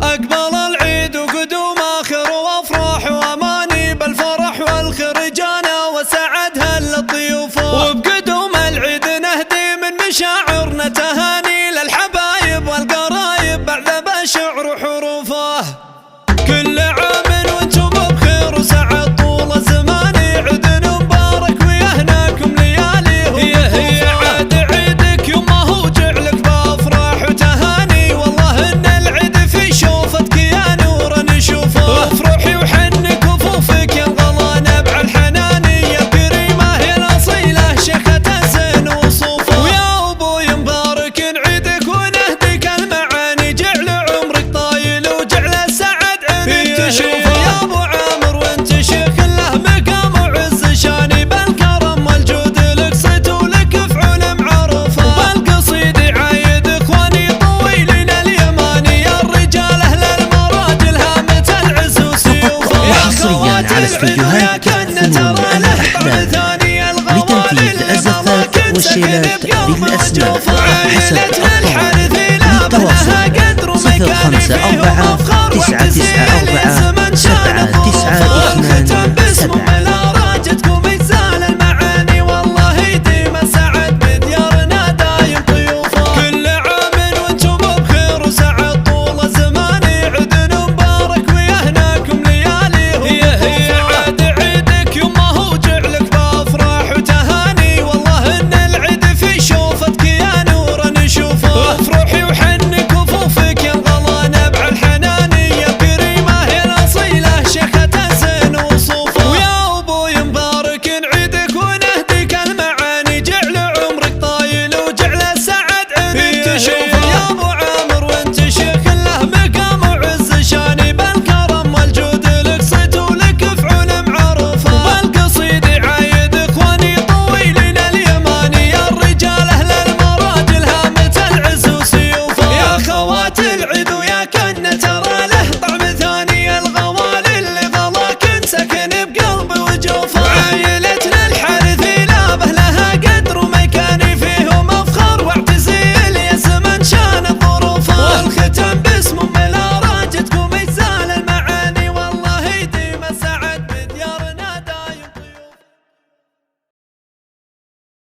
أقبل العيد وقدوم آخر وأفراح وأماني بالفرح والخير جانا وسعدها للضيوف، وبقدوم العيد نهدي من مشاعرنا تهاني للحبايب والقرايب بعد بشعر وحروفه. كل عام وانتم بخير وسعد طول الزمان، عيد مبارك ويهناكم ليالي هي عاد عيدك يما هو جعلك بافراح وتهاني، والله ان العيد في شوفتك يا نور نشوفه، افرحي وحن كفوفك ينغلى نبع الحناني، يا كريمه يا الاصيله شيخه الزين وصوفه، ويا ابوي مبارك عيدك ونهديك المعاني، جعل عمرك طايل وجعل السعد عينك تشوفه، يا ابو عامر وانت شيخ له مقام وعز شاني، بالكرم والجود لك صيت ولك فعول معروفه، وبالقصيد عايد اخواني طويلين اليماني، يا الرجال اهل المراجل هامة العز وسيوفه، يا وحصرياً على استديوهات فنون الأحلام لتنفيذ الزفات والشيلات بالأسماء حسب